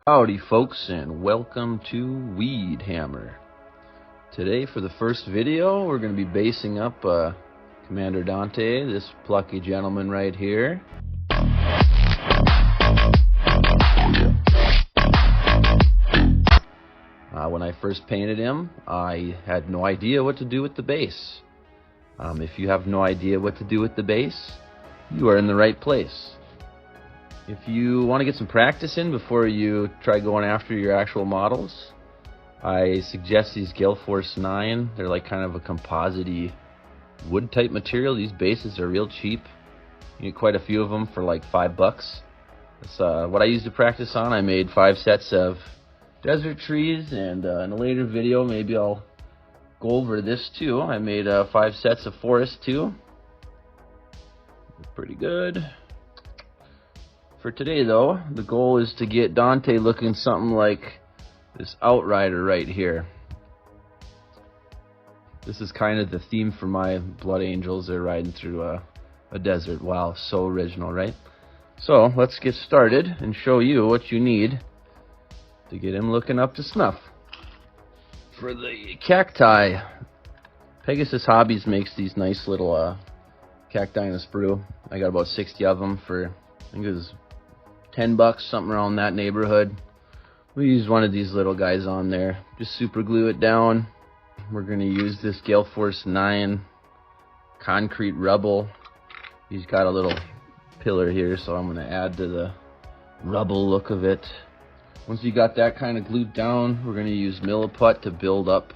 Howdy folks, and welcome to Weed Hammer. Today for the first video we're going to be basing up Commander Dante, this plucky gentleman right here. When I first painted him, I had no idea what to do with the base. If you have no idea what to do with the base, you are in the right place. If you want to get some practice in before you try going after your actual models, I suggest these Gale Force 9. They're like kind of a composite-y wood type material. These bases are real cheap. You get quite a few of them for like $5. That's what I use to practice on. I made 5 sets of desert trees, and in a later video maybe I'll go over this too. I made 5 sets of forest too. Pretty good. For today though, the goal is to get Dante looking something like this Outrider right here. This is kind of the theme for my Blood Angels. They're riding through a desert. Wow, so original, right? So let's get started and show you what you need to get him looking up to snuff. For the cacti, Pegasus Hobbies makes these nice little cacti in a sprue. I got about 60 of them for, I think it was $10, something around that neighborhood. We use one of these little guys on there. Just super glue it down. We're going to use this Gale Force 9 concrete rubble. He's got a little pillar here, so I'm going to add to the rubble look of it. Once you got that kind of glued down, we're going to use Milliput to build up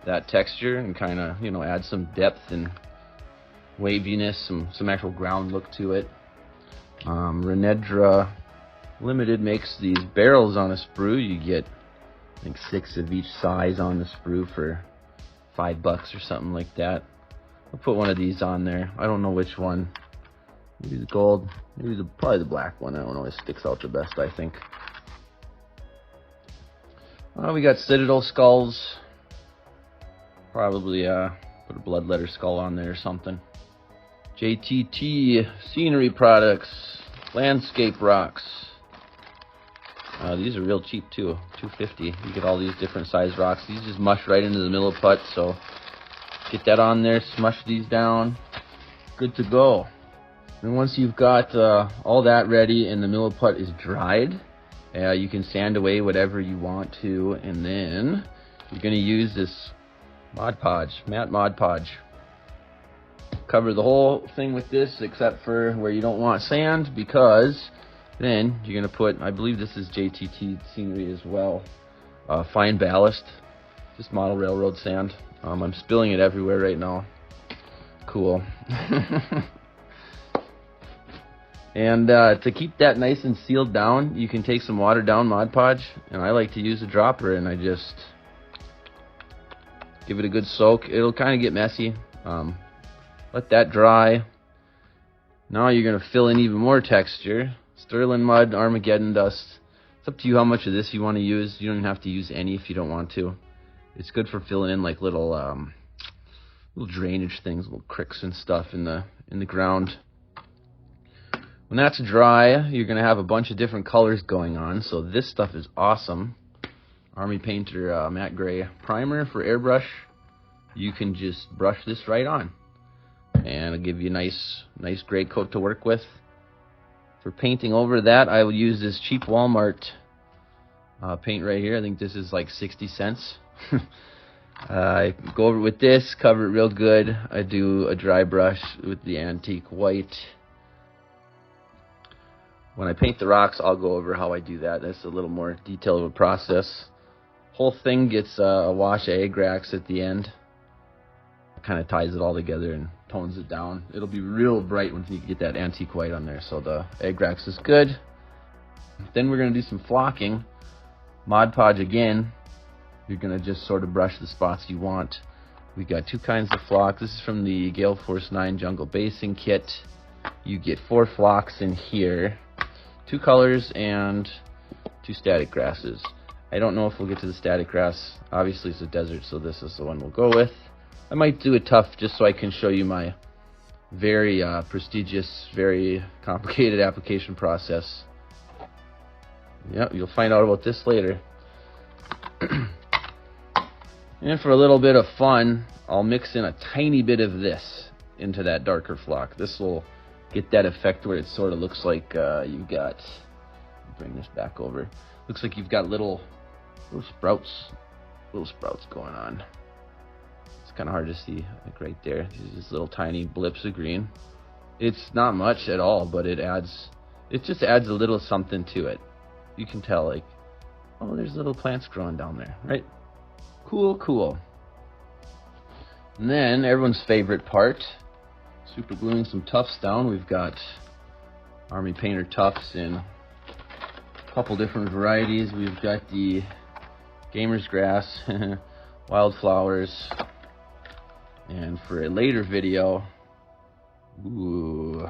that texture and kind of, you know, add some depth and waviness, some actual ground look to it. Renedra Limited makes these barrels on a sprue. You get, I think, 6 of each size on the sprue for $5 or something like that. I'll put one of these on there. I don't know which one. Maybe the gold, maybe probably the black one. I don't know, it sticks out the best, I think. We got Citadel Skulls. Probably put a bloodletter skull on there or something. JTT Scenery Products, Landscape Rocks. These are real cheap too, $2.50. You get all these different size rocks. These just mush right into the Milliput, so get that on there, smush these down, good to go. And once you've got all that ready and the Milliput is dried, you can sand away whatever you want to, and then you're going to use this Mod Podge, matte Mod Podge. Cover the whole thing with this except for where you don't want sand, because then you're going to put, I believe this is JTT Scenery as well, fine ballast, just model railroad sand. I'm spilling it everywhere right now. Cool. And to keep that nice and sealed down, you can take some watered down Mod Podge, and I like to use a dropper, and I just give it a good soak. It'll kind of get messy. Let that dry. Now you're going to fill in even more texture. Stirland Mud, Armageddon dust. It's up to you how much of this you want to use. You don't even have to use any if you don't want to. It's good for filling in like little drainage things, little cricks and stuff in the ground. When that's dry, you're going to have a bunch of different colors going on. So this stuff is awesome. Army Painter matte gray primer for airbrush. You can just brush this right on, and it'll give you a nice gray coat to work with. For painting over that, I will use this cheap Walmart paint right here. I think this is like 60 cents. I go over it with this, cover it real good. I do a dry brush with the antique white. When I paint the rocks, I'll go over how I do that. That's a little more detailed of a process. Whole thing gets a wash of Agrax at the end. Kind of ties it all together and tones it down. It'll be real bright once you get that antique white on there, so the Agrax is good. Then we're going to do some flocking. Mod Podge again. You're going to just sort of brush the spots you want. We got 2 kinds of flock. This is from the Gale Force 9 Jungle Basing Kit. You get 4 flocks in here, 2 colors and 2 static grasses. I don't know if we'll get to the static grass. Obviously it's a desert, so this is the one we'll go with. I might do it tough just so I can show you my very prestigious, very complicated application process. Yep, you'll find out about this later. And for a little bit of fun, I'll mix in a tiny bit of this into that darker flock. This will get that effect where it sort of looks like you've got, bring this back over, looks like you've got little sprouts going on. It's kind of hard to see, like right there. These little tiny blips of green. It's not much at all, but it just adds a little something to it. You can tell, like, oh, there's little plants growing down there, right? Cool, cool. And then everyone's favorite part, super gluing some tufts down. We've got Army Painter tufts in a couple different varieties. We've got the Gamer's Grass, Wildflowers, and for a later video, ooh,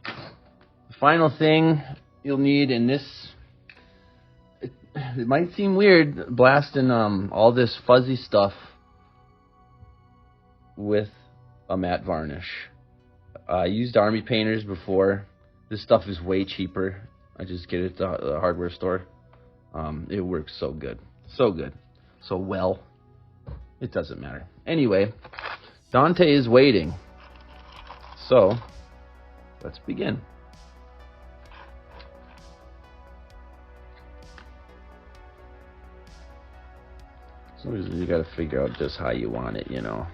the final thing you'll need in this, it might seem weird blasting all this fuzzy stuff with a matte varnish. I used Army Painters before. This stuff is way cheaper. I just get it at the hardware store. It works so good. So good. So well. It doesn't matter. Anyway, Dante is waiting. So, let's begin. So you gotta figure out just how you want it, you know.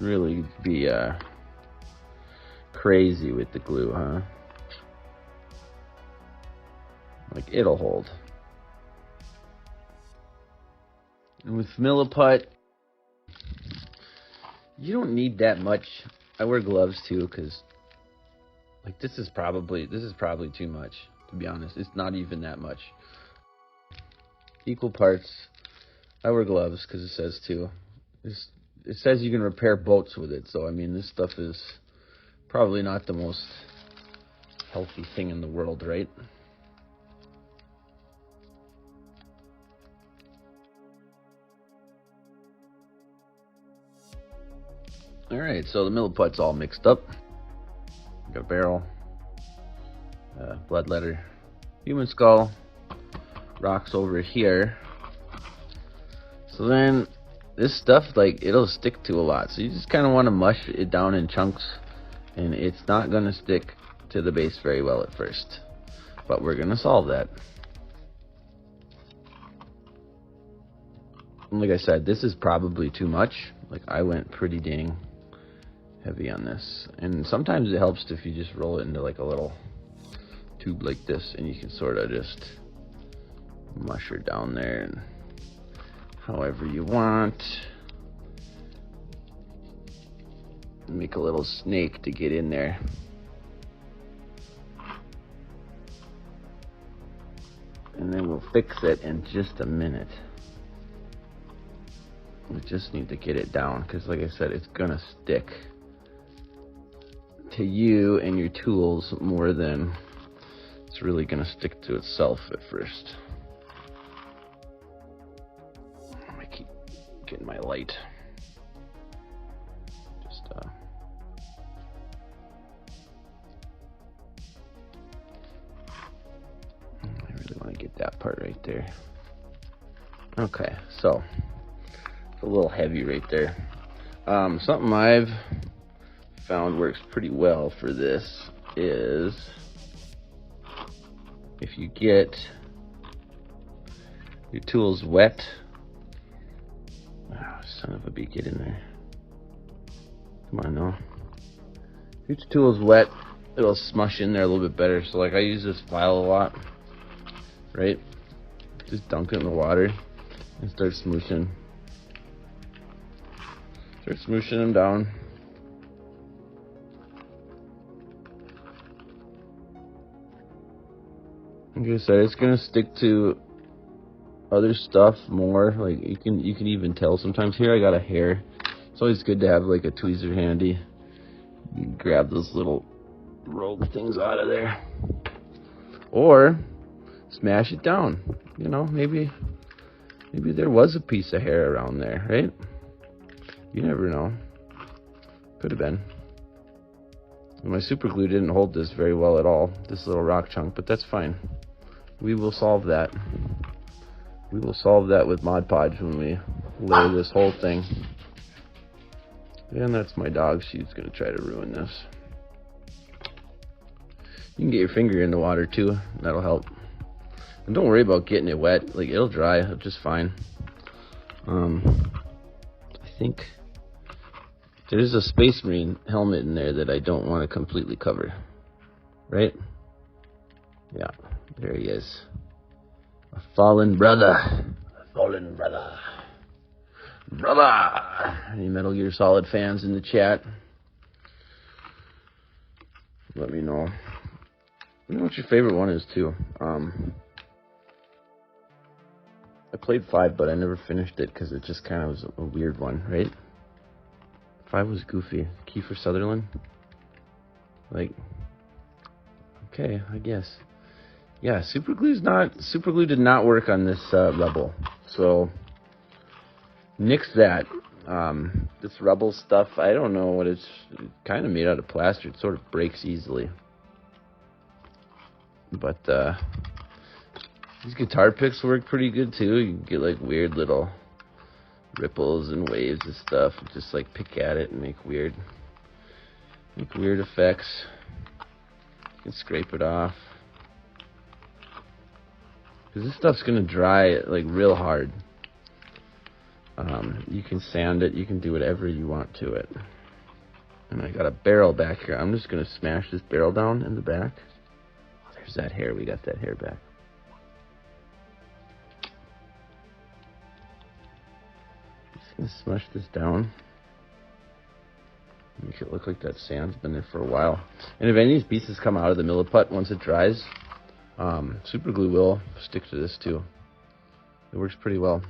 Really be crazy with the glue, huh? Like, it'll hold. And with Milliput, you don't need that much. I wear gloves too, because like this is probably too much, to be honest. It's not even that much. Equal parts. I wear gloves because it says to. It says you can repair boats with it, so I mean this stuff is probably not the most healthy thing in the world, right? Alright, so the Milliput's all mixed up. Got a barrel, blood letter, human skull, rocks over here. So then this stuff, like, it'll stick to a lot. So you just kind of want to mush it down in chunks, and it's not going to stick to the base very well at first. But we're going to solve that. And like I said, this is probably too much. Like, I went pretty dang heavy on this, and sometimes it helps if you just roll it into like a little tube like this, and you can sort of just mush her down there and however you want. Make a little snake to get in there. And then we'll fix it in just a minute. We just need to get it down because, like I said, it's gonna stick to you and your tools more than it's really gonna stick to itself at first. I keep getting my light. Just I really want to get that part right there. Okay, so it's a little heavy right there. Something I've found works pretty well for this is if you get your tools wet. Oh, son of a bee, get in there. Come on now. If your tool's wet, it'll smush in there a little bit better. So like I use this file a lot, right? Just dunk it in the water and start smooshing. Start smooshing them down. Like I said, it's gonna stick to other stuff more. Like you can even tell sometimes. Here I got a hair. It's always good to have like a tweezer handy. You can grab those little rolled things out of there, or smash it down. You know, maybe there was a piece of hair around there, right? You never know. Could have been. My super glue didn't hold this very well at all, this little rock chunk, but that's fine. We will solve that. We will solve that with Mod Podge when we lay this whole thing. And that's my dog. She's going to try to ruin this. You can get your finger in the water too. That'll help. And don't worry about getting it wet. Like, it'll dry just fine. I think there's a Space Marine helmet in there that I don't want to completely cover. Right? Yeah, there he is. A fallen brother. A fallen brother. Brother! Any Metal Gear Solid fans in the chat? Let me know. You know what your favorite one is too. I played 5, but I never finished it because it just kind of was a weird one, right? 5 was goofy. Kiefer Sutherland? Like, okay, I guess. Yeah, super glue did not work on this Rubble. So nix that. This Rubble stuff, I don't know what it's kind of made out of plaster. It sort of breaks easily. But these guitar picks work pretty good too. You can get like weird little ripples and waves and stuff. Just like pick at it and make weird effects. You can scrape it off. Because this stuff's gonna dry like real hard. You can sand it, you can do whatever you want to it. And I got a barrel back here. I'm just gonna smash this barrel down in the back. Oh, there's that hair, we got that hair back. Just gonna smush this down. Make it look like that sand's been there for a while. And if any of these pieces come out of the Milliput once it dries, super glue will stick to this too. It works pretty well.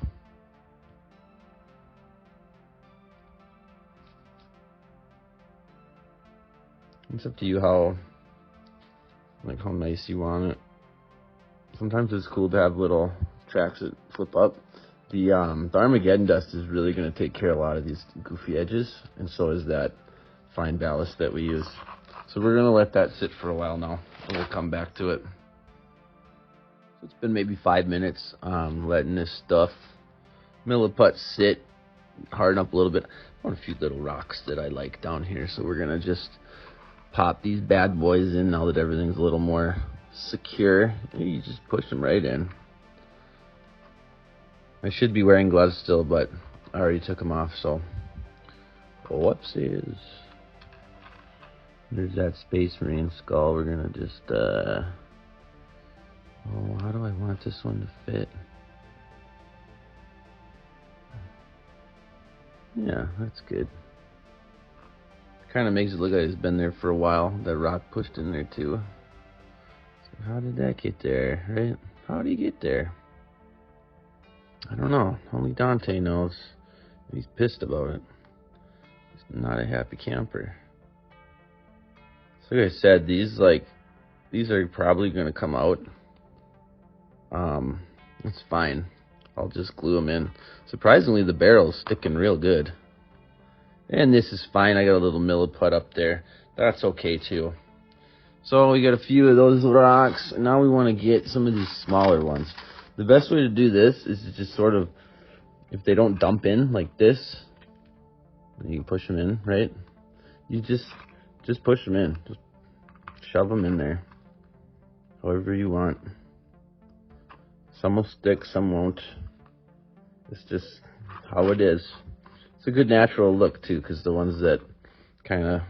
It's up to you how nice you want it. Sometimes it's cool to have little tracks that flip up. The Armageddon dust is really going to take care of a lot of these goofy edges, and so is that fine ballast that we use. So we're going to let that sit for a while now, and we'll come back to it. So it's been maybe 5 minutes letting this stuff, Milliput, sit, harden up a little bit. I want a few little rocks that I like down here, so we're going to just pop these bad boys in now that everything's a little more secure. You just push them right in. I should be wearing gloves still, but I already took them off, so whoopsies. There's that Space Marine skull. We're gonna just oh, how do I want this one to fit? Yeah, that's good. Kind of makes it look like it's been there for a while. That rock pushed in there too. So how did that get there, right? How did he get there? I don't know. Only Dante knows. He's pissed about it. He's not a happy camper. So like I said, these are probably going to come out. It's fine. I'll just glue them in. Surprisingly, the barrel's sticking real good. And this is fine. I got a little Milliput up there. That's okay too. So we got a few of those rocks. And now we want to get some of these smaller ones. The best way to do this is to just sort of, if they don't dump in like this, you can push them in, right? You just push them in. Just shove them in there. However you want. Some will stick, some won't. It's just how it is. It's a good natural look too, because the ones that kind of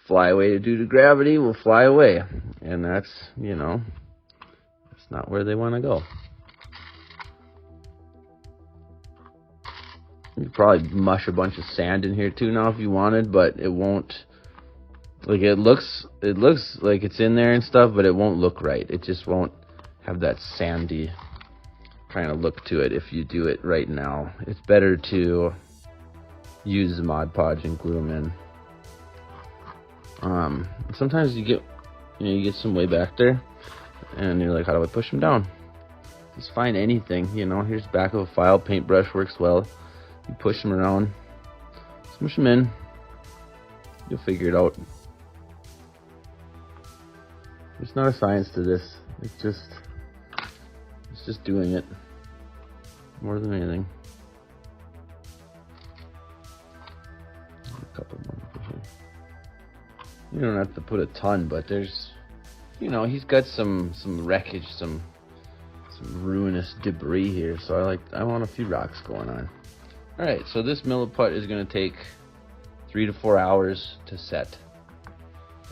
fly away due to gravity will fly away. And that's, you know, that's not where they want to go. You could probably mush a bunch of sand in here too now if you wanted, but it won't. Like it looks like it's in there and stuff, but it won't look right. It just won't have that sandy kind of look to it if you do it right now. It's better to use the Mod Podge and glue them in. Sometimes you get some way back there, and you're like, how do I push them down? Just find anything, you know. Here's the back of a file. Paintbrush works well. You push them around, smush them in. You'll figure it out. There's not a science to this. It's just doing it more than anything. A couple more over here. You don't have to put a ton, but there's, you know, he's got some wreckage, some ruinous debris here, so I want a few rocks going on. All right, so this Milliput is going to take 3 to 4 hours to set,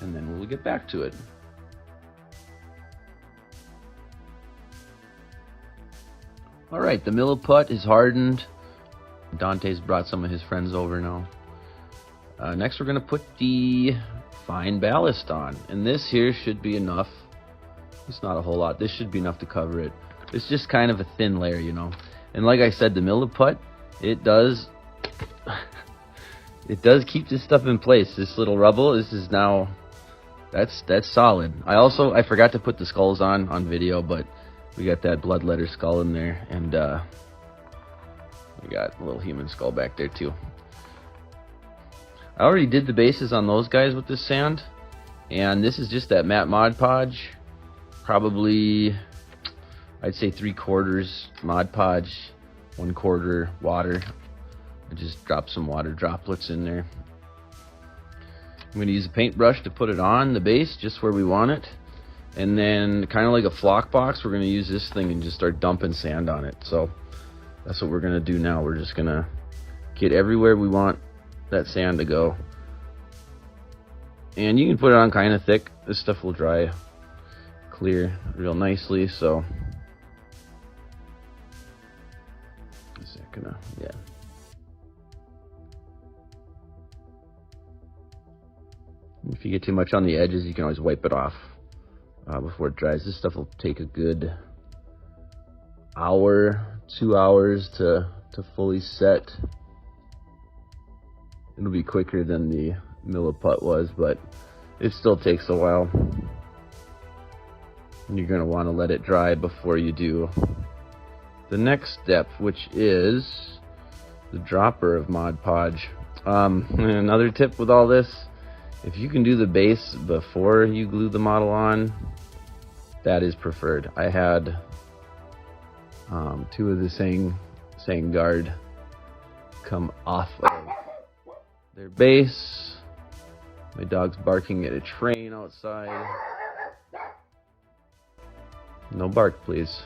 and then we'll get back to it. All right, the Milliput is hardened. Dante's brought some of his friends over now. Next, we're going to put the fine ballast on, and this here should be enough. It's not a whole lot. This should be enough to cover it. It's just kind of a thin layer, you know. And like I said, the Milliput, it does keep this stuff in place. This little rubble, this is now, that's solid. I forgot to put the skulls on video, but we got that bloodletter skull in there, and we got a little human skull back there too. I already did the bases on those guys with this sand, and this is just that matte Mod Podge. Probably, I'd say 3/4 Mod Podge, 1/4 water. I just dropped some water droplets in there. I'm going to use a paintbrush to put it on the base, just where we want it. And then, kind of like a flock box, we're going to use this thing and just start dumping sand on it. So that's what we're going to do now. We're just going to get everywhere we want that sand to go. And you can put it on kind of thick. This stuff will dry clear real nicely. So is that gonna, yeah. If you get too much on the edges, you can always wipe it off before it dries. This stuff will take a good hour, 2 hours to fully set. It'll be quicker than the Milliput was, but it still takes a while. And you're going to want to let it dry before you do the next step, which is the dropper of Mod Podge. Another tip with all this, if you can do the base before you glue the model on, that is preferred. I had 2 of the saying guard come off of their base. My dog's barking at a train outside. No bark, please.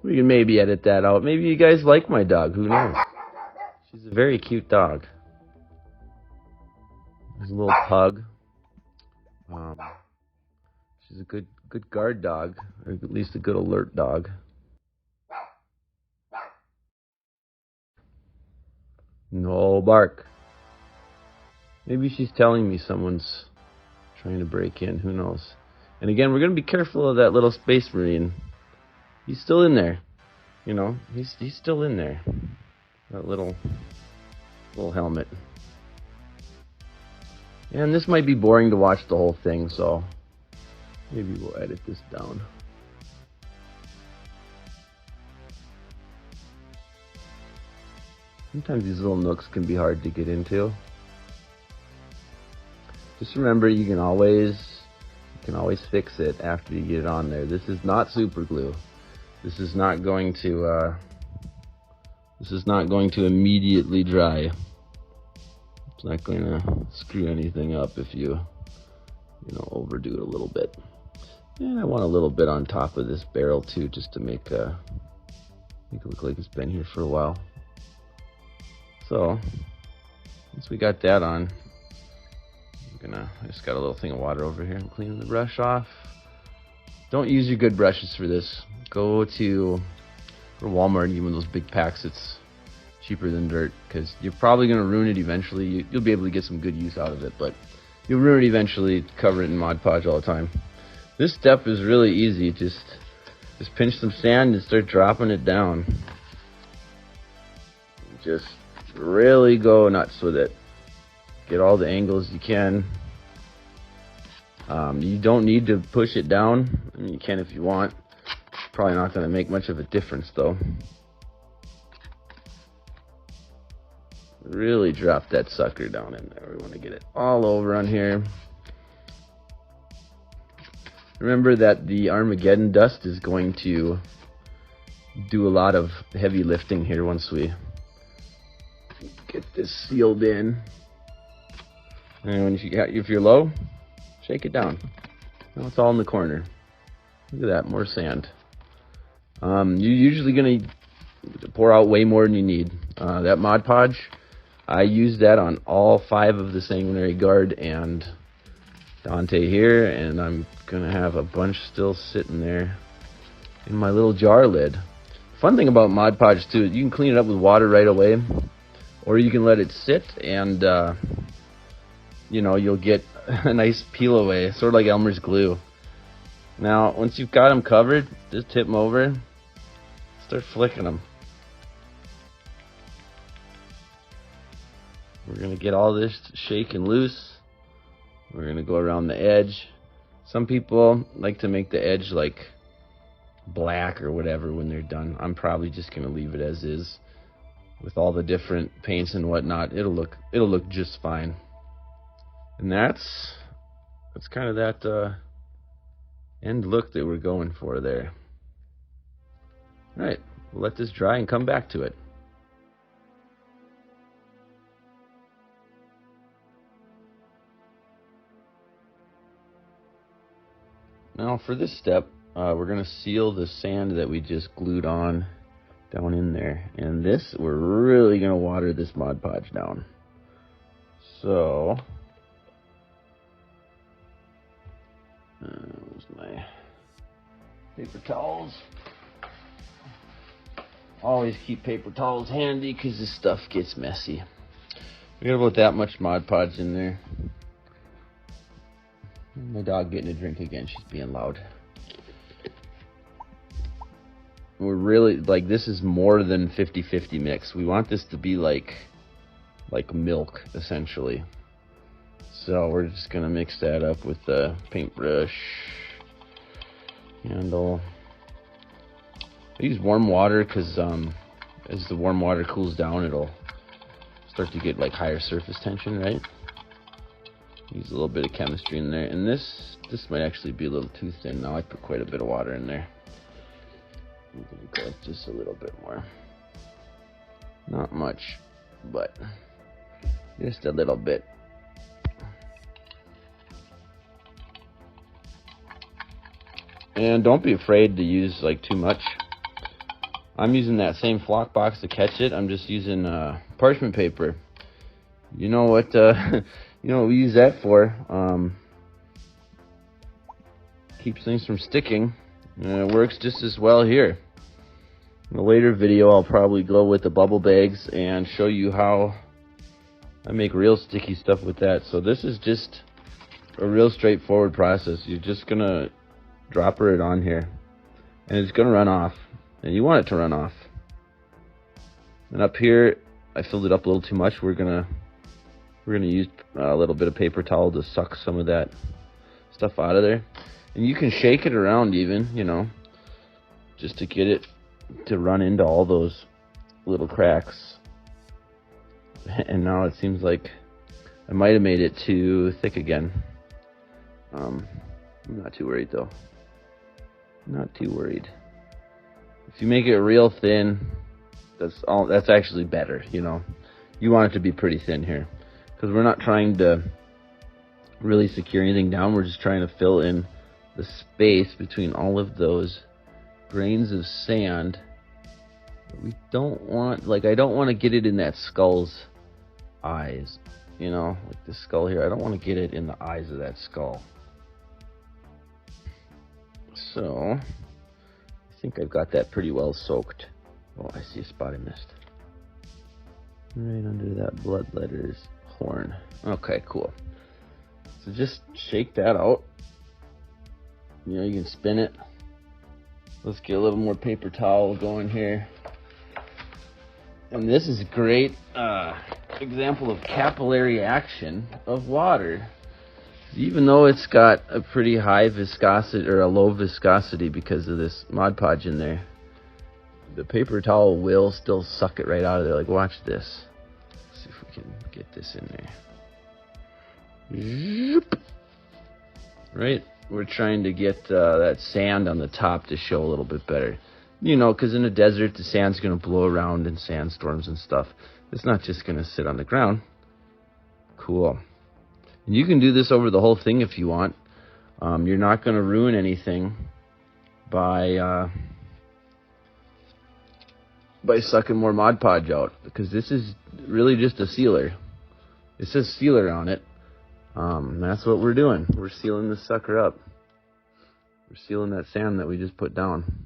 We can maybe edit that out. Maybe you guys like my dog. Who knows? She's a very cute dog. There's a little pug. She's a good guard dog, or at least a good alert dog. No bark. Maybe she's telling me someone's trying to break in. Who knows? And again, we're going to be careful of that little space marine. He's still in there. You know, he's still in there. That little helmet. And this might be boring to watch the whole thing, so maybe we'll edit this down. Sometimes these little nooks can be hard to get into. Just remember, you can always fix it after you get it on there. This is not super glue. This is not going to immediately dry. It's not going to screw anything up if you overdo it a little bit. And I want a little bit on top of this barrel too, just to make it look like it's been here for a while. So once we got that on, I just got a little thing of water over here. I'm cleaning the brush off. Don't use your good brushes for this. Go to Walmart and get one of those big packs. It's cheaper than dirt, because you're probably going to ruin it eventually. You'll be able to get some good use out of it, but you'll ruin it eventually. Cover it in Mod Podge all the time. This step is really easy. Just pinch some sand and start dropping it down. Just really go nuts with it. Get all the angles you can. You don't need to push it down. I mean, you can if you want. Probably not going to make much of a difference though. Really drop that sucker down in there. We want to get it all over on here. Remember that the Armageddon dust is going to do a lot of heavy lifting here once we get this sealed in. And when if you're low, shake it down. Now it's all in the corner. Look at that, more sand. You're usually going to pour out way more than you need. That Mod Podge, I used that on all 5 of the Sanguinary Guard and Dante here, and I'm going to have a bunch still sitting there in my little jar lid. Fun thing about Mod Podge too, you can clean it up with water right away, or you can let it sit and you know, you'll get a nice peel away, sort of like Elmer's glue. Now, once you've got them covered, just tip them over, start flicking them. We're going to get all this shaken loose. We're going to go around the edge. Some people like to make the edge like black or whatever when they're done. I'm probably just going to leave it as is with all the different paints and whatnot. It'll look just fine. And that's kind of that end look that we're going for there. All right, we'll let this dry and come back to it. Now for this step, we're going to seal the sand that we just glued on down in there. And this, we're really going to water this Mod Podge down. So, where's my paper towels? Always keep paper towels handy because this stuff gets messy. We got about that much Mod Podge in there. My dog getting a drink again. She's being loud. We're really, like, this is more than 50-50 mix. We want this to be like milk, essentially. So we're just going to mix that up with the paintbrush handle. I use warm water because as the warm water cools down, it'll start to get like higher surface tension, right? Use a little bit of chemistry in there, and this might actually be a little too thin. Now I put quite a bit of water in there. I'm gonna go just a little bit more. Not much, but just a little bit. And don't be afraid to use like too much. I'm using that same flock box to catch it. I'm just using parchment paper. You know what? You know what we use that for? Keeps things from sticking. And it works just as well here. In a later video, I'll probably go with the bubble bags and show you how I make real sticky stuff with that. So this is just a real straightforward process. You're just gonna dropper it on here, and it's gonna run off, and you want it to run off. And up here, I filled it up a little too much. We're gonna use a little bit of paper towel to suck some of that stuff out of there. And you can shake it around even, you know, just to get it to run into all those little cracks. And now it seems like I might have made it too thick again. I'm not too worried though. Not too worried. If you make it real thin, that's actually better, you know. You want it to be pretty thin here, because we're not trying to really secure anything down. We're just trying to fill in the space between all of those grains of sand. We don't want, like, I don't want to get it in that skull's eyes, you know, like this skull here. I don't want to get it in the eyes of that skull. So I think I've got that pretty well soaked. Oh, I see a spot I missed. Right under that blood letters horn. Okay, cool. So just shake that out. You know, you can spin it. Let's get a little more paper towel going here. And this is a great example of capillary action of water. Even though it's got a pretty high viscosity, or a low viscosity because of this Mod Podge in there, the paper towel will still suck it right out of there. Like, watch this. Let's see if we can get this in there. Zoop. Right? We're trying to get that sand on the top to show a little bit better. You know, because in a desert, the sand's going to blow around in sandstorms and stuff. It's not just going to sit on the ground. Cool. And you can do this over the whole thing if you want. You're not going to ruin anything by sucking more Mod Podge out, because this is really just a sealer. It says sealer on it. That's what we're doing. We're sealing this sucker up. We're sealing that sand that we just put down,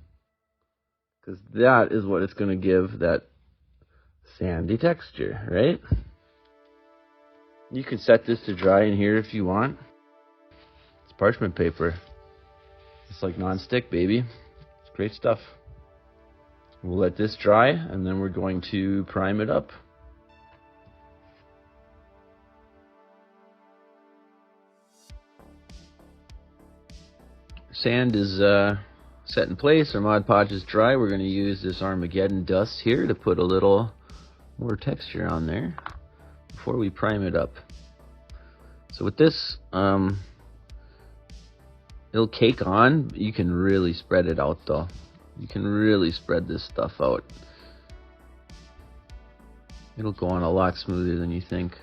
because that is what it's going to give that sandy texture, right? You can set this to dry in here if you want. It's parchment paper. It's like non-stick, baby. It's great stuff. We'll let this dry, and then we're going to prime it up. Sand is set in place. Our Mod Podge is dry. We're going to use this Armageddon dust here to put a little more texture on there before we prime it up. So with this, it'll cake on. You can really spread it out though. You can really spread this stuff out. It'll go on a lot smoother than you think.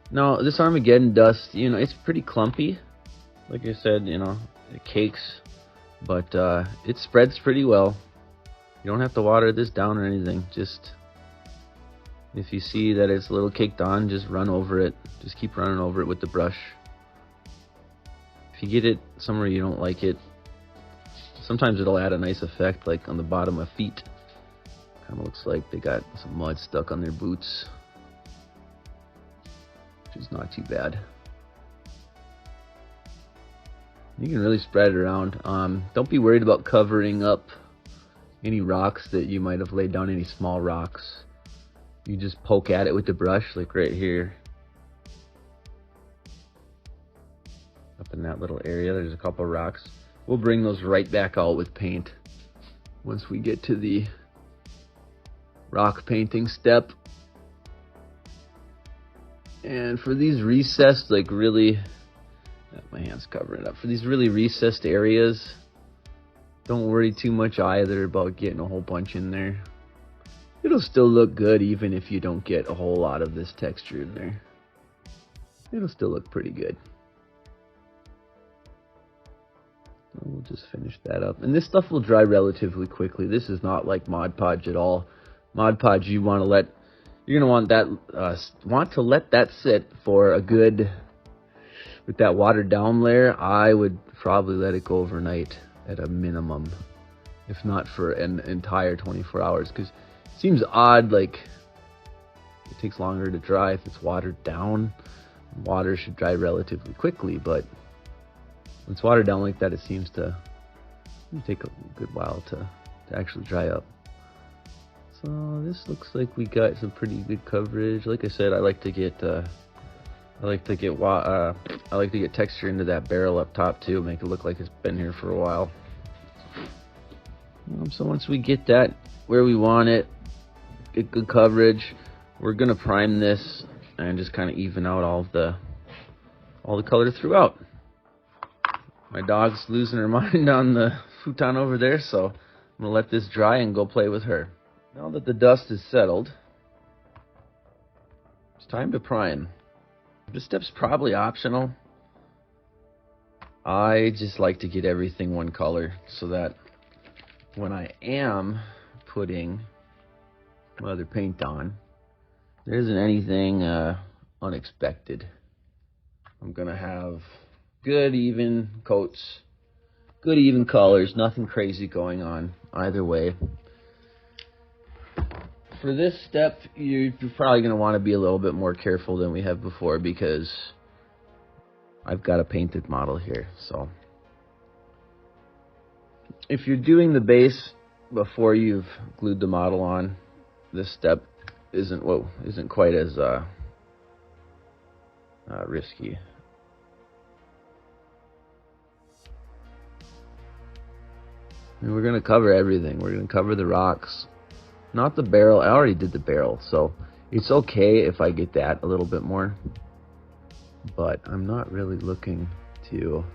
Now, this Armageddon dust, you know, it's pretty clumpy. Like I said, you know, it cakes, but it spreads pretty well. You don't have to water this down or anything. Just, if you see that it's a little caked on, just run over it. Just keep running over it with the brush. If you get it somewhere you don't like it, sometimes it'll add a nice effect, like on the bottom of feet. Kind of looks like they got some mud stuck on their boots, which is not too bad. You can really spread it around. Don't be worried about covering up any rocks that you might have laid down, any small rocks. You just poke at it with the brush, like right here. Up in that little area, there's a couple rocks. We'll bring those right back out with paint once we get to the rock painting step. And for these recessed, like really, my hand's covering it up. For these really recessed areas, don't worry too much either about getting a whole bunch in there. It'll still look good even if you don't get a whole lot of this texture in there. It'll still look pretty good. We'll just finish that up. And this stuff will dry relatively quickly. This is not like Mod Podge at all. Mod Podge, you're gonna want to let that sit for a good, with that watered down layer. I would probably let it go overnight at a minimum, if not for an entire 24 hours, because it seems odd, like it takes longer to dry if it's watered down. Water should dry relatively quickly, but when it's watered down like that, it seems to take a good while to actually dry up. So this looks like we got some pretty good coverage. Like I said, I like to get texture into that barrel up top too, make it look like it's been here for a while. So once we get that where we want it, get good coverage, we're gonna prime this and just kind of even out all the color throughout. My dog's losing her mind on the futon over there, so I'm gonna let this dry and go play with her. Now that the dust is settled, it's time to prime. This step's probably optional. I just like to get everything one color so that when I am putting my other paint on, there isn't anything unexpected. I'm gonna have good even coats, good even colors, nothing crazy going on either way. For this step, you're probably going to want to be a little bit more careful than we have before, because I've got a painted model here. So if you're doing the base before you've glued the model on, this step isn't quite as risky. And we're going to cover everything. We're going to cover the rocks. Not the barrel. I already did the barrel, so it's okay if I get that a little bit more. But I'm not really looking to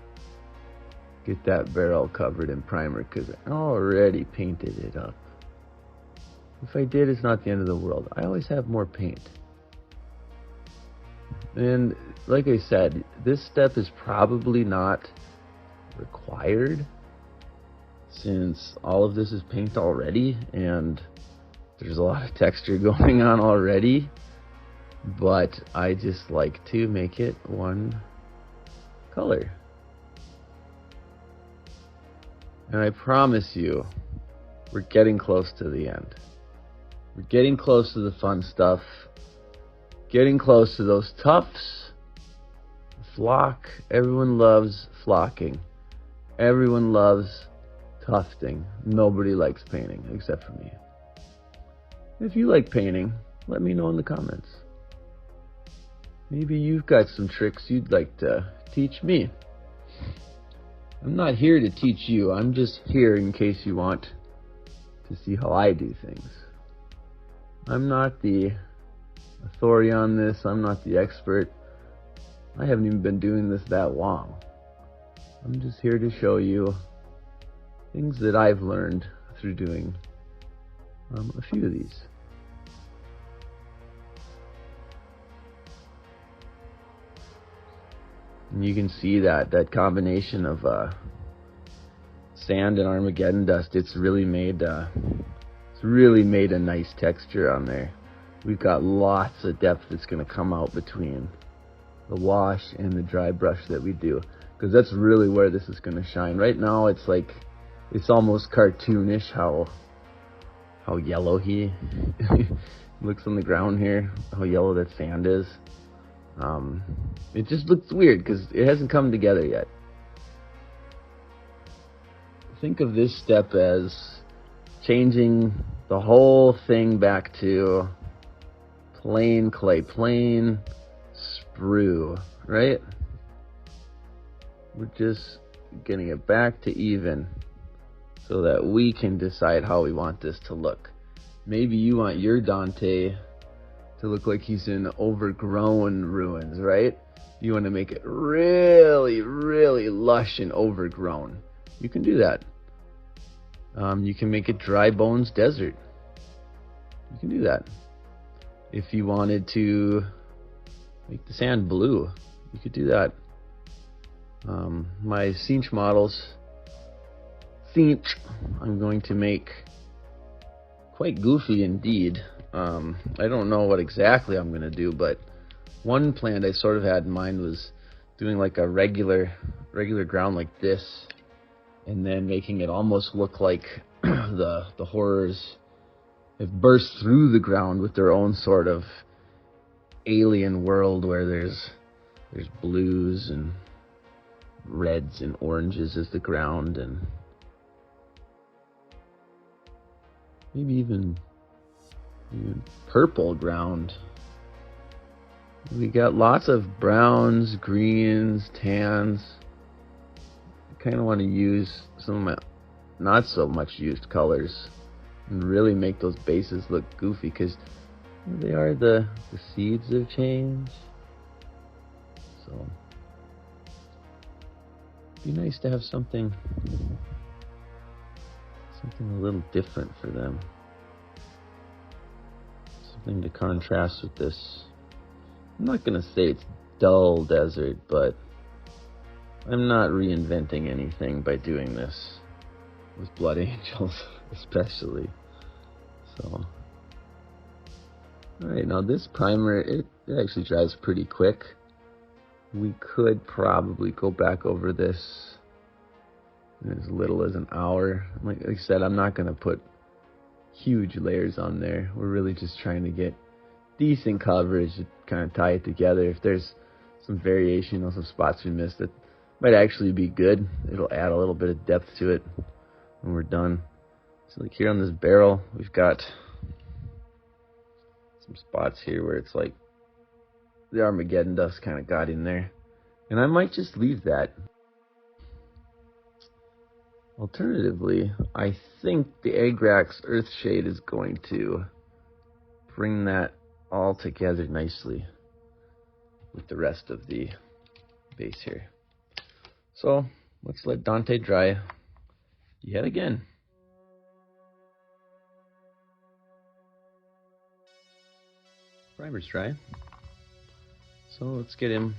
get that barrel covered in primer because I already painted it up. If I did, it's not the end of the world. I always have more paint. And like I said, this step is probably not required since all of this is paint already and there's a lot of texture going on already. But I just like to make it one color. And I promise you, we're getting close to the end. We're getting close to the fun stuff. Getting close to those tufts. Flock. Everyone loves flocking. Everyone loves tufting. Nobody likes painting except for me. If you like painting, let me know in the comments. Maybe you've got some tricks you'd like to teach me. I'm not here to teach you. I'm just here in case you want to see how I do things. I'm not the authority on this. I'm not the expert. I haven't even been doing this that long. I'm just here to show you things that I've learned through doing a few of these. And you can see that combination of sand and Armageddon dust. It's really made a nice texture on there. We've got lots of depth that's going to come out between the wash and the dry brush that we do, because that's really where this is going to shine. Right now, it's like it's almost cartoonish how yellow he looks on the ground here. How yellow that sand is. It just looks weird because it hasn't come together yet. Think of this step as changing the whole thing back to plain clay, plain sprue, right? We're just getting it back to even so that we can decide how we want this to look. Maybe you want your Dante to look like he's in overgrown ruins, right? You want to make it really, really lush and overgrown. You can do that. You can make it dry bones desert. You can do that. If you wanted to make the sand blue, you could do that. My cinch models, I'm going to make quite goofy indeed. I don't know what exactly I'm going to do, but one plan I sort of had in mind was doing like a regular ground like this, and then making it almost look like the horrors have burst through the ground with their own sort of alien world where there's blues and reds and oranges as the ground, and maybe even purple ground. We got lots of browns, greens, tans. I kind of want to use some of my not so much used colors and really make those bases look goofy, because they are the seeds of change. So it'd be nice to have something a little different for them. Something to contrast with this. I'm not going to say it's dull desert, but I'm not reinventing anything by doing this with Blood Angels, especially. So, alright, now this primer, it actually dries pretty quick. We could probably go back over this in as little as an hour. Like I said, I'm not going to put huge layers on there. We're really just trying to get decent coverage to kind of tie it together. If there's some variation on some spots we missed, that might actually be good. It'll add a little bit of depth to it. and we're done. So like here on this barrel, we've got some spots here where it's like the Armageddon dust kind of got in there. And I might just leave that. Alternatively, I think the Agrax Earthshade is going to bring that all together nicely with the rest of the base here. So let's let Dante dry yet again. Primer's dry, so let's get him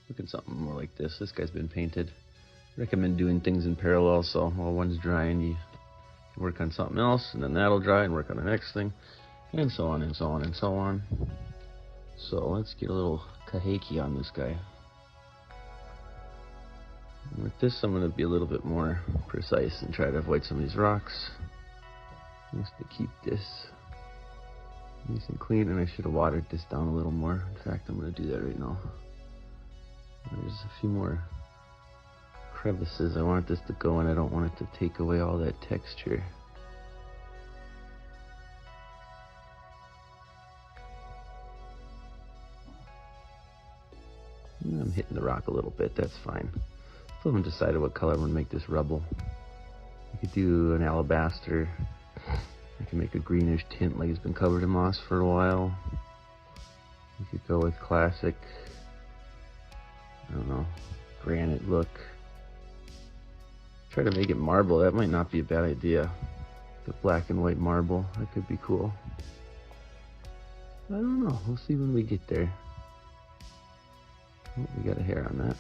looking something more like this. This guy's been painted. Recommend doing things in parallel, so while one's drying you can work on something else, and then that'll dry and work on the next thing, and so on and so on and so on. So let's get a little Khaki on this guy. And with this I'm going to be a little bit more precise and try to avoid some of these rocks, just to keep this nice and clean. And I should have watered this down a little more. In fact, I'm going to do that right now. There's a few more crevices I want this to go in. I don't want it to take away all that texture. And I'm hitting the rock a little bit, that's fine. Still haven't decided what color I'm going to make this rubble. I could do an alabaster. I can make a greenish tint like it's been covered in moss for a while. You could go with classic, I don't know, granite look. Try to make it marble, that might not be a bad idea. The black and white marble, that could be cool. I don't know, we'll see when we get there. Oh, we got a hair on that.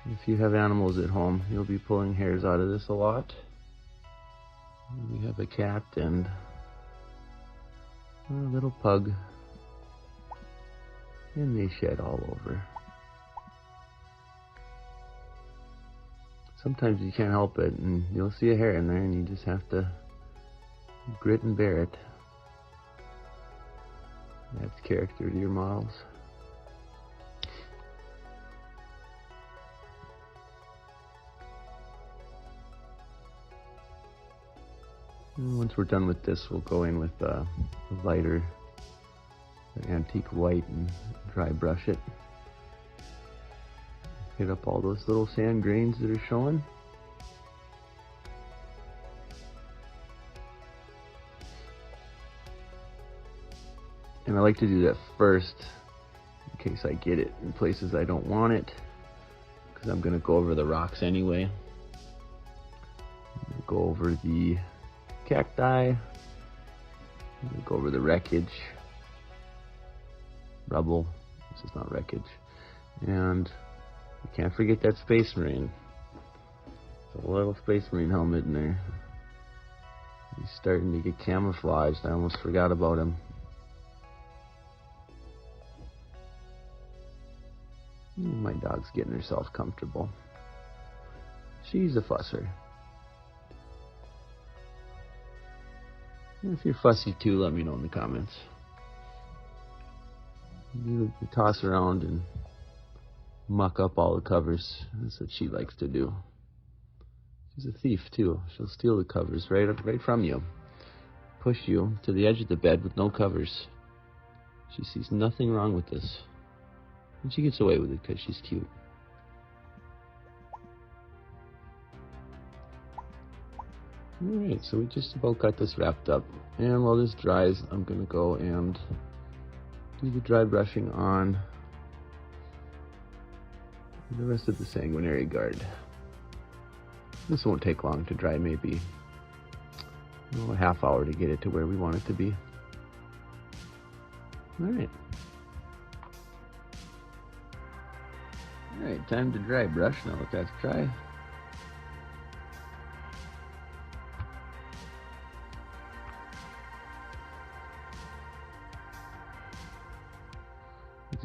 If you have animals at home, you'll be pulling hairs out of this a lot. We have a cat and a little pug, and they shed all over. Sometimes you can't help it, and you'll see a hair in there, and you just have to grit and bear it. That's character to your models. And once we're done with this, we'll go in with a lighter antique white and dry brush it. Hit up all those little sand grains that are showing. And I like to do that first in case I get it in places I don't want it, because I'm going to go over the rocks anyway. Go over the cacti, go over the wreckage, rubble, this is not wreckage, and you can't forget that Space Marine. There's a little Space Marine helmet in there. He's starting to get camouflaged, I almost forgot about him. My dog's getting herself comfortable. She's a fusser. If you're fussy too, let me know in the comments. You toss around and muck up all the covers. That's what she likes to do. She's a thief too. She'll steal the covers right from you. Push you to the edge of the bed with no covers. She sees nothing wrong with this. And she gets away with it because she's cute. Alright, so we just about got this wrapped up. And while this dries, I'm going to go and do the dry brushing on the rest of the sanguinary guard. This won't take long to dry, maybe a half hour to get it to where we want it to be. Alright. Alright, time to dry brush now that that's dry.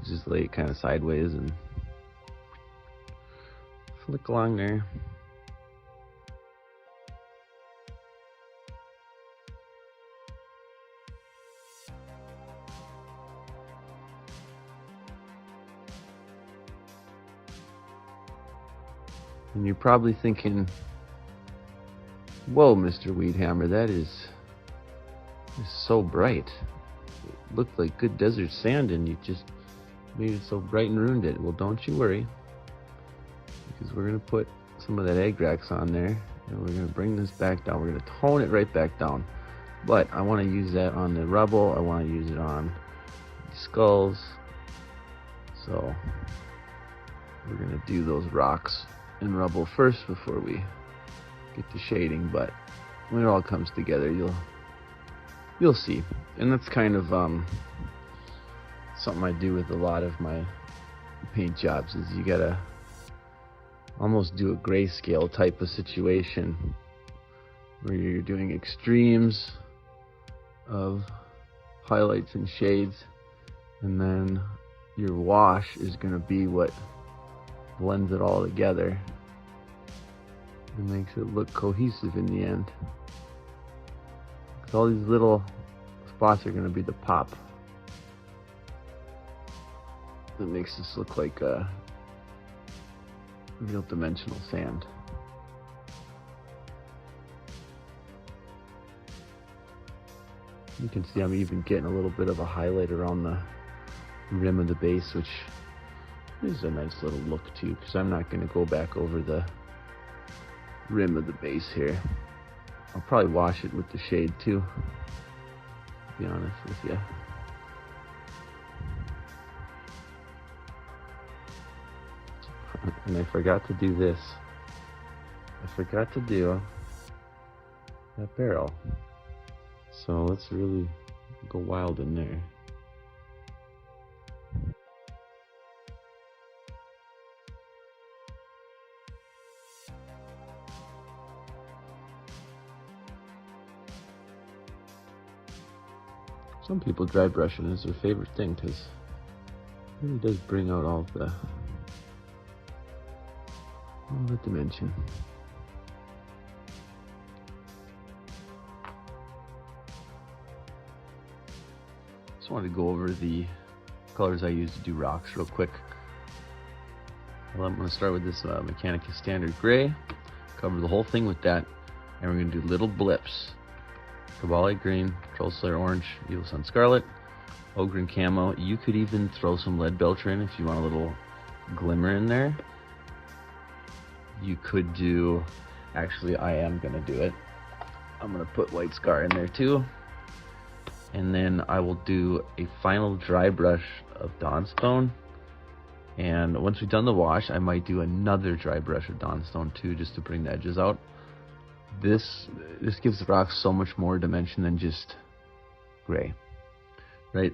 Just lay it kind of sideways and flick along there. And you're probably thinking, Whoa, Mr. Weed Hammer, that is so bright. It looked like good desert sand and you just made it so bright and ruined it. Well, don't you worry, because we're going to put some of that Agrax on there and we're going to bring this back down. We're going to tone it right back down. But I want to use that on the Rubble. I want to use it on the skulls. So we're going to do those rocks and Rubble first before we get to shading. But when it all comes together, you'll see. And that's kind of something I do with a lot of my paint jobs, is you gotta almost do a grayscale type of situation where you're doing extremes of highlights and shades, and then your wash is going to be what blends it all together and makes it look cohesive in the end. Because all these little spots are going to be the pop that makes this look like a real dimensional sand. You can see I'm even getting a little bit of a highlight around the rim of the base, which is a nice little look too, because I'm not going to go back over the rim of the base here. I'll probably wash it with the shade too, to be honest with you. And I forgot to do this. I forgot to do that barrel. So let's really go wild in there. Some people dry brushing is their favorite thing because it really does bring out all the dimension. Just wanted to go over the colors I use to do rocks real quick. Well, I'm going to start with this Mechanicus Standard Gray, cover the whole thing with that, and we're going to do little blips. Kabalite Green, Trollslayer Orange, Evil Sunz Scarlet, Ogryn Camo. You could even throw some Lead Belcher in if you want a little glimmer in there. You could do, actually I am going to do it. I'm going to put White Scar in there too. And then I will do a final dry brush of Dawnstone. And once we've done the wash, I might do another dry brush of Dawnstone too, just to bring the edges out. This gives the rocks so much more dimension than just gray, right?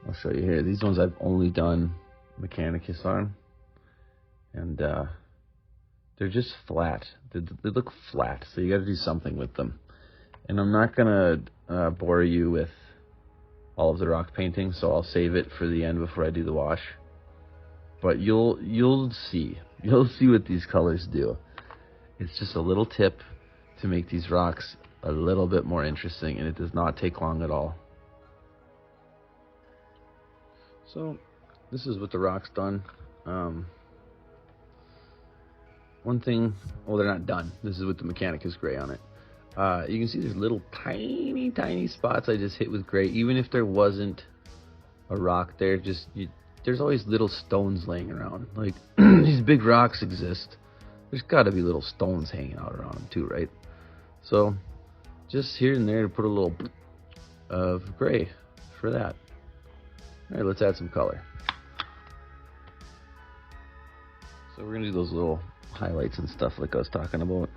I'll show you here. These ones I've only done Mechanicus on, and they're just flat. They look flat, so you got to do something with them. And I'm not gonna bore you with all of the rock painting, so I'll save it for the end before I do the wash. But you'll see what these colors do. It's just a little tip to make these rocks a little bit more interesting, and it does not take long at all. So this is what the rock's done. One thing, well, they're not done. This is with the Mechanicus Gray on it. You can see there's little tiny spots I just hit with gray. Even if there wasn't a rock there, there's always little stones laying around. Like, these big rocks exist. There's got to be little stones hanging out around them too, right? So just here and there to put a little of gray for that. All right, let's add some color. So we're gonna do those little highlights and stuff like I was talking about.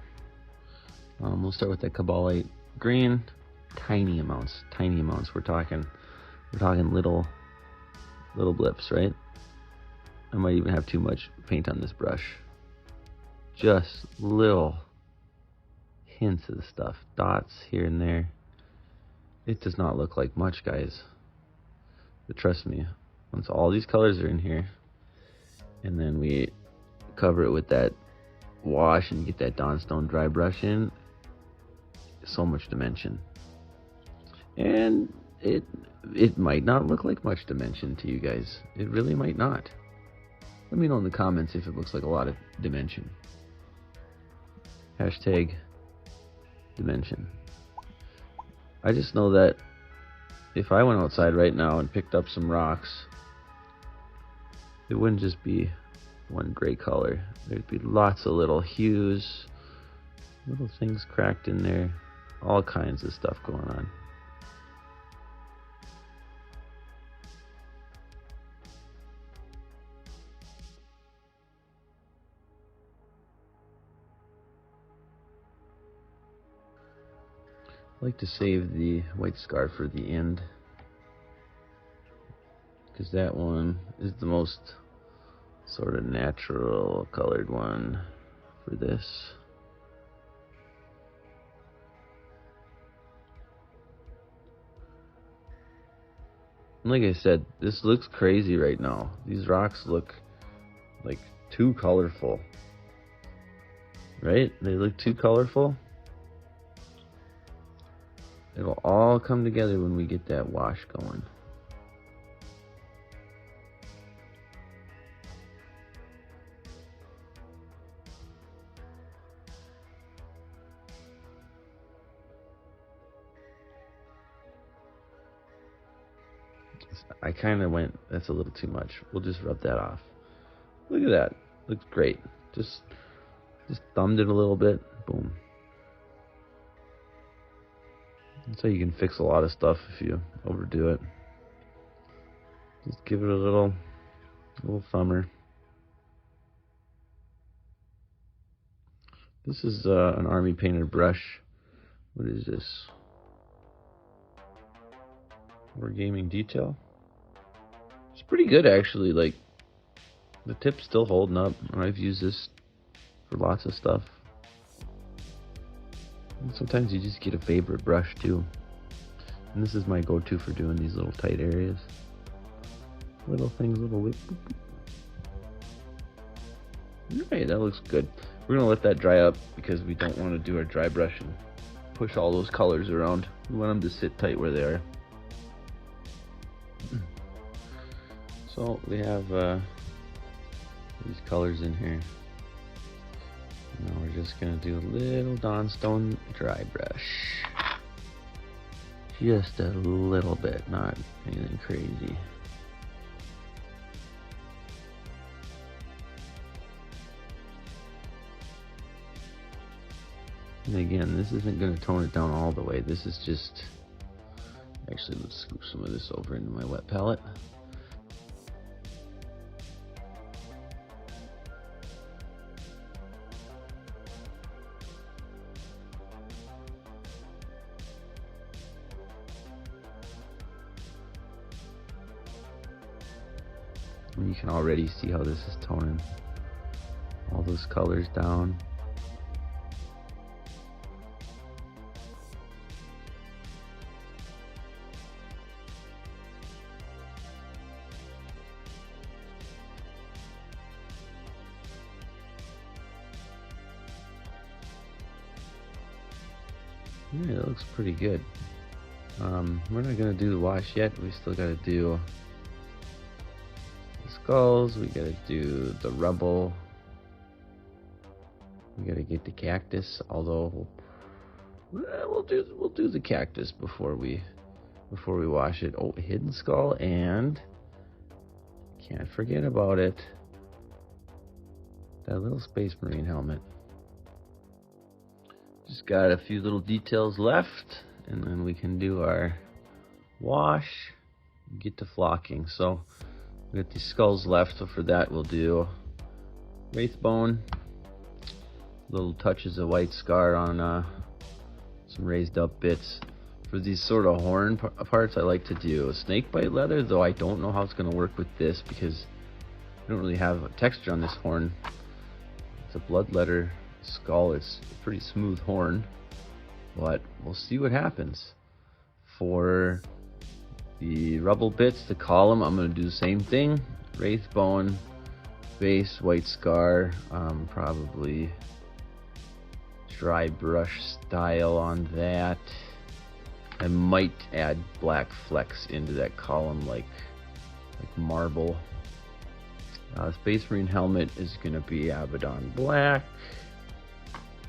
We'll start with that Kabalite Green. Tiny amounts. We're talking little blips, right? I might even have too much paint on this brush. Just little hints of the stuff, dots here and there. It does not look like much, guys, but trust me, once all these colors are in here and then we cover it with that wash and get that Dawnstone dry brush in, so much dimension. And it might not look like much dimension to you guys. It really might not. Let me know in the comments if it looks like a lot of dimension. Hashtag dimension. I just know that if I went outside right now and picked up some rocks, it wouldn't just be one gray color. There'd be lots of little hues, little things cracked in there, all kinds of stuff going on. I like to save the white scar for the end, because that one is the most sort of natural colored one for this. And like I said, this looks crazy right now. These rocks look like too colorful, right? They look too colorful. It'll all come together when we get that wash going. I kind of went, that's a little too much. We'll just rub that off. Look at that. Looks great. Just thumbed it a little bit. Boom. That's how you can fix a lot of stuff if you overdo it. Just give it a little thumber. This is an army painted brush. What is this? Wargaming Detail. It's pretty good actually. Like, the tip's still holding up. I've used this for lots of stuff. And sometimes you just get a favorite brush too. And this is my go-to for doing these little tight areas. Little things, little whip. Alright, that looks good. We're gonna let that dry up because we don't want to do our dry brush and push all those colors around. We want them to sit tight where they are. So we have these colors in here. Now we're just gonna do a little Dawnstone dry brush. Just a little bit, not anything crazy. And again, this isn't gonna tone it down all the way. This is just, actually let's scoop some of this over into my wet palette. And you can already see how this is toning all those colors down. Yeah, it looks pretty good. We're not gonna do the wash yet. We still gotta do the skulls. We gotta do the rubble. We gotta get the cactus. Although we'll do the cactus before we wash it. Oh, hidden skull, and can't forget about it. That little Space Marine helmet. Just got a few little details left, and then we can do our wash and get to flocking. So we got these skulls left, so for that we'll do Wraithbone, little touches of white scar on some raised up bits. For these sort of horn parts, I like to do Snakebite Leather, though I don't know how it's going to work with this because I don't really have a texture on this horn. It's a bloodletter skull. It's a pretty smooth horn, but we'll see what happens. For the rubble bits, the column, I'm going to do the same thing. Wraithbone, base, white scar, probably dry brush style on that. I might add black flecks into that column like marble. Space Marine helmet is going to be Abbadon Black,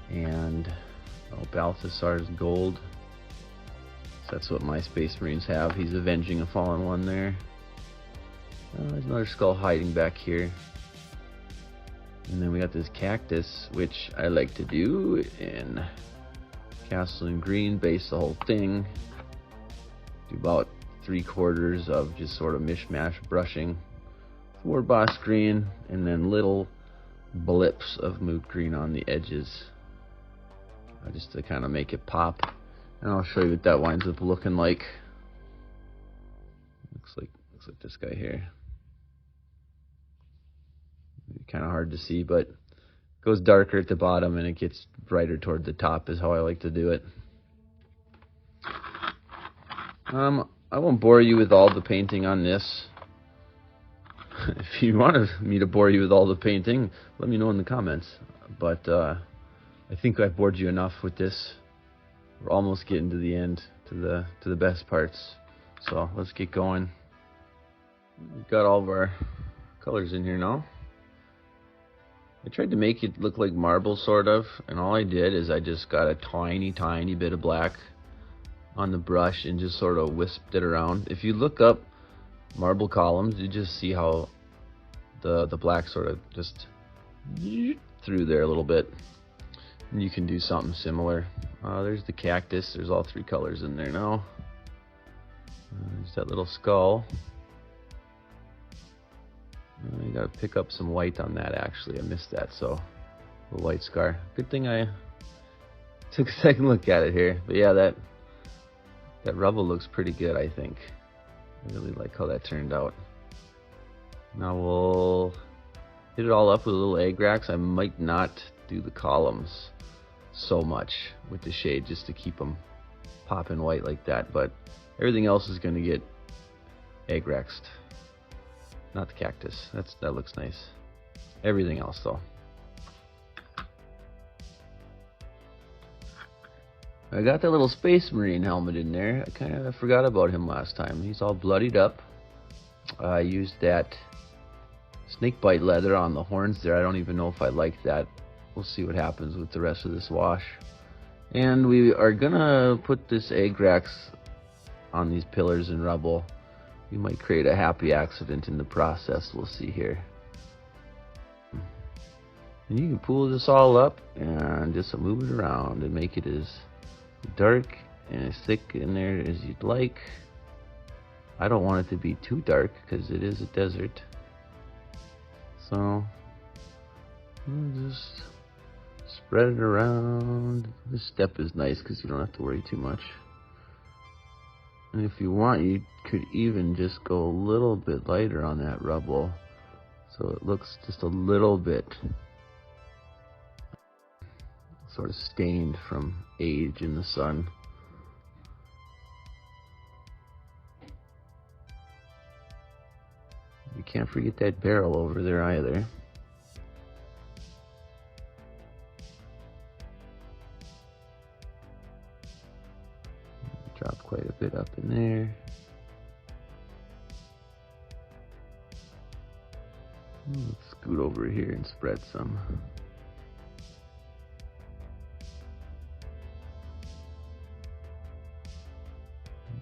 and Oh, Balthasar's Gold. So that's what my Space Marines have. He's avenging a fallen one there. There's another skull hiding back here. And then we got this Cactus, which I like to do in Castellan Green, base the whole thing. Do about 3/4 of just sort of mishmash brushing. Warboss Green, and then little blips of Moot Green on the edges. Just to kind of make it pop. And I'll show you what that winds up looking like. Looks like this guy here. Kind of hard to see, but it goes darker at the bottom and it gets brighter toward the top is how I like to do it. I won't bore you with all the painting on this. If you want me to bore you with all the painting, let me know in the comments. But I think I've bored you enough with this. We're almost getting to the end, to the best parts. So let's get going. We've got all of our colors in here now. I tried to make it look like marble, sort of, and all I did is I just got a tiny bit of black on the brush and just sort of wisped it around. If you look up marble columns, you just see how the black sort of just through there a little bit. And you can do something similar. There's the Cactus. There's all 3 colors in there now. There's that little skull. You gotta pick up some white on that, actually. I missed that, so the white scar. Good thing I took a second look at it here. But yeah, that rubble looks pretty good, I think. I really like how that turned out. Now we'll hit it all up with a little Agrax. I might not do the columns so much with the shade just to keep them popping white like that, but everything else is going to get Agraxed. Not the Cactus. That looks nice. Everything else though. I got that little Space Marine helmet in there. I kind of forgot about him last time. He's all bloodied up. I used that Snakebite Leather on the horns there. I don't even know if I like that. We'll see what happens with the rest of this wash. And we are gonna put this Agrax on these pillars in Rubble. We might create a happy accident in the process. We'll see here. And you can pull this all up and just move it around and make it as dark and as thick in there as you'd like. I don't want it to be too dark because it is a desert. So we'll just spread it around. This step is nice because you don't have to worry too much. And if you want, you could even just go a little bit lighter on that rubble so it looks just a little bit sort of stained from age in the sun. You can't forget that barrel over there either. Drop quite a bit up in there. Let's scoot over here and spread some.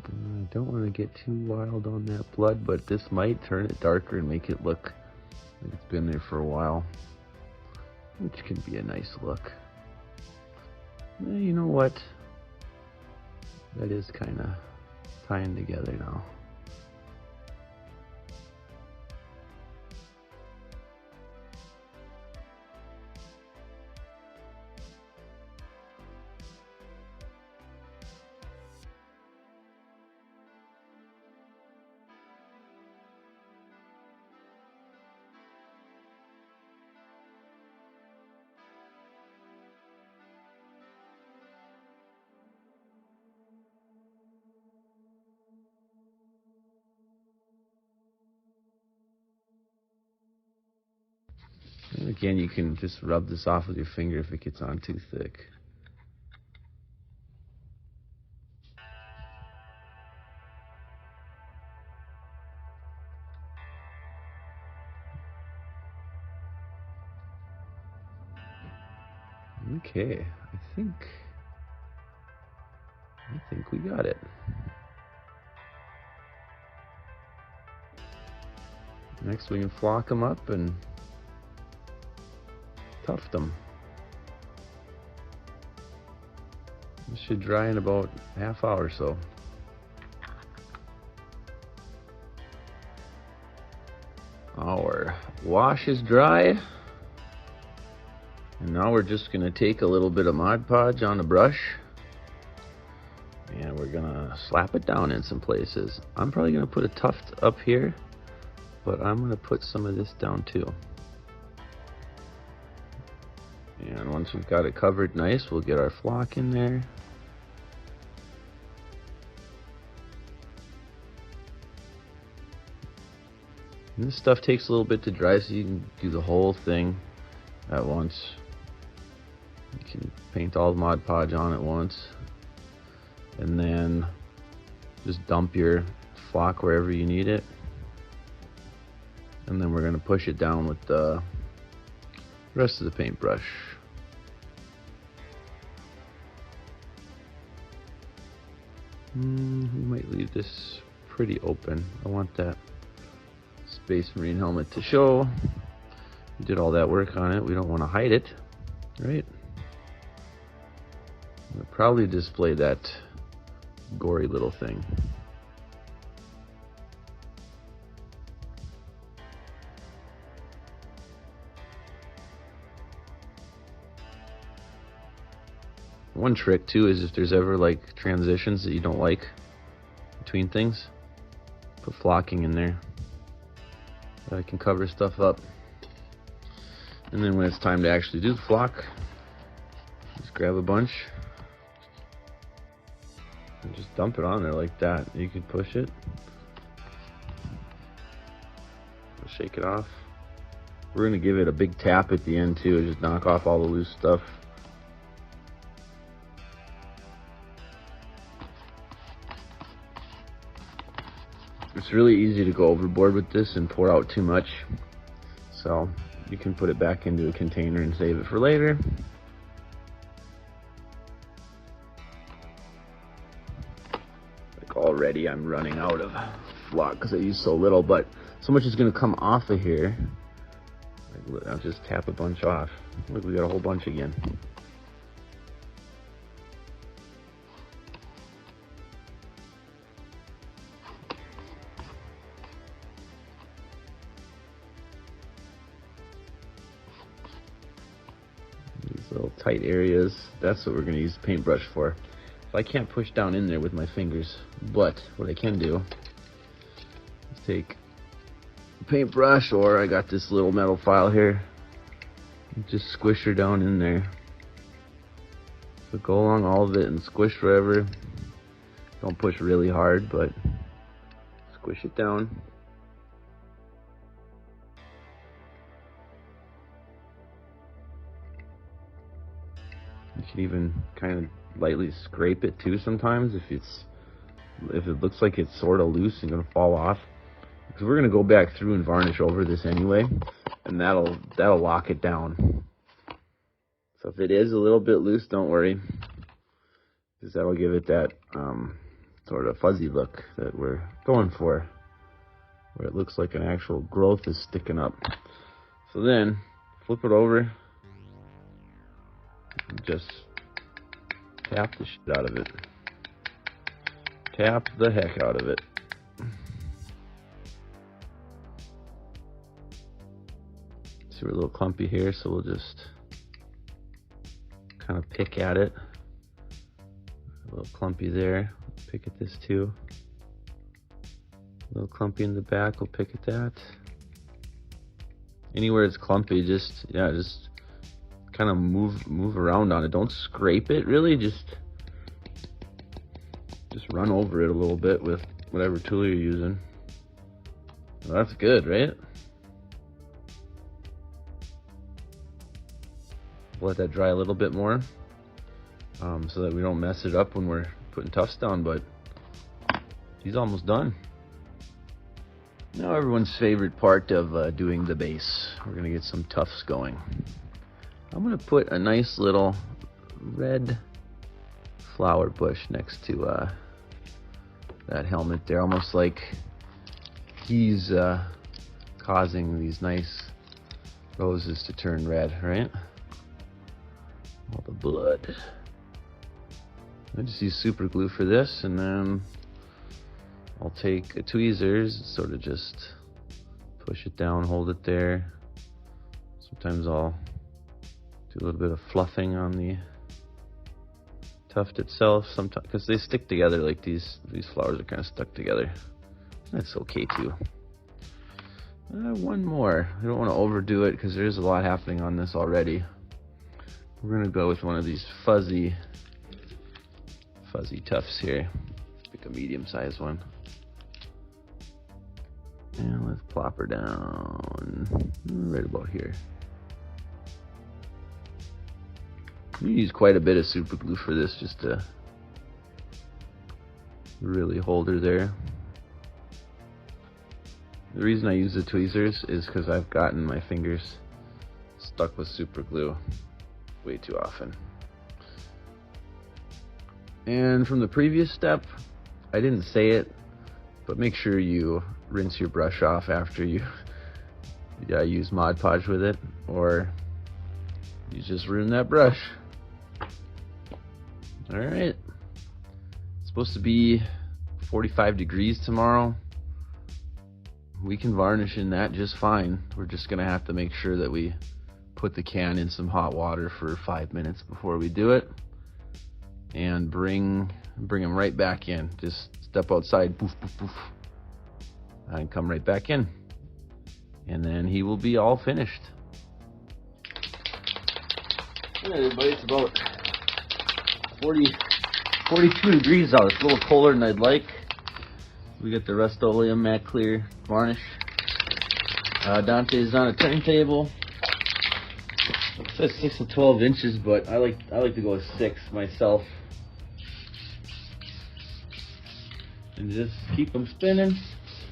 I don't want to get too wild on that blood, but this might turn it darker and make it look like it's been there for a while, which can be a nice look. You know what? That is kind of tying together now. And again, you can just rub this off with your finger if it gets on too thick. Okay, I think I think we got it. Next we can flock them up and tuft them. This should dry in about a half hour or so. Our wash is dry. And now we're just going to take a little bit of Mod Podge on a brush and we're going to slap it down in some places. I'm probably going to put a tuft up here, but I'm going to put some of this down too. And once we've got it covered nice, we'll get our flock in there. And this stuff takes a little bit to dry, so you can do the whole thing at once. You can paint all the Mod Podge on at once, and then just dump your flock wherever you need it. And then we're going to push it down with the rest of the paintbrush. We might leave this pretty open. I want that Space Marine helmet to show. We did all that work on it. We don't want to hide it, right? We'll probably display that gory little thing. One trick too is if there's ever like transitions that you don't like between things, put flocking in there. That can cover stuff up. And then when it's time to actually do the flock, just grab a bunch and just dump it on there like that. You can push it, shake it off. We're gonna give it a big tap at the end too, just knock off all the loose stuff. It's really easy to go overboard with this and pour out too much, so you can put it back into a container and save it for later. Like already I'm running out of flock because I use so little, but so much is going to come off of here. I'll just tap a bunch off. Look, we got a whole bunch again. Little tight areas, that's what we're going to use the paintbrush for. So I can't push down in there with my fingers, but what I can do is take a paintbrush, or I got this little metal file here, and just squish her down in there. So go along all of it and squish wherever. Don't push really hard, but squish it down. You can even kind of lightly scrape it too sometimes if it looks like it's sort of loose and gonna fall off. Because we're gonna go back through and varnish over this anyway, and that'll lock it down. So if it is a little bit loose, don't worry, because that'll give it that sort of fuzzy look that we're going for, where it looks like an actual growth is sticking up. So then flip it over. Just tap the shit out of it. Tap the heck out of it. So we're a little clumpy here, so we'll just kind of pick at it. A little clumpy there. Pick at this too. A little clumpy in the back, we'll pick at that. Anywhere it's clumpy, just kind of move around on it. Don't scrape it really, just run over it a little bit with whatever tool you're using. Well, that's good, right? Let that dry a little bit more so that we don't mess it up when we're putting tufts down, but he's almost done. Now everyone's favorite part of doing the base. We're gonna get some tufts going. I'm going to put a nice little red flower bush next to that helmet there, almost like he's causing these nice roses to turn red, right? All the blood. I just use super glue for this, and then I'll take a tweezers, sort of just push it down, hold it there. Sometimes I'll do a little bit of fluffing on the tuft itself, sometimes because they stick together, like these flowers are kind of stuck together. That's okay too. One more. I don't want to overdo it because there's a lot happening on this already. We're gonna go with one of these fuzzy tufts here. Pick a medium-sized one. And let's plop her down right about here. You use quite a bit of super glue for this just to really hold her there. The reason I use the tweezers is because I've gotten my fingers stuck with super glue way too often. And from the previous step, I didn't say it, but make sure you rinse your brush off after you use Mod Podge with it, or you just ruin that brush. Alright, it's supposed to be 45 degrees tomorrow. We can varnish in that just fine. We're just gonna have to make sure that we put the can in some hot water for 5 minutes before we do it, and bring him right back in. Just step outside, poof, poof, poof, and come right back in, and then he will be all finished. Hey everybody, it's about 42 degrees out. It's a little colder than I'd like. We got the Rust-Oleum matte clear varnish. Dante is on a turntable. It says 6 to 12 inches, but I like to go with 6 myself. And just keep them spinning.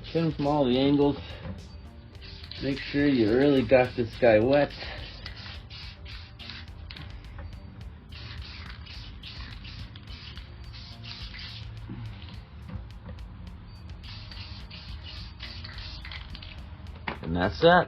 Spin them from all the angles. Make sure you really got this guy wet. And that's that.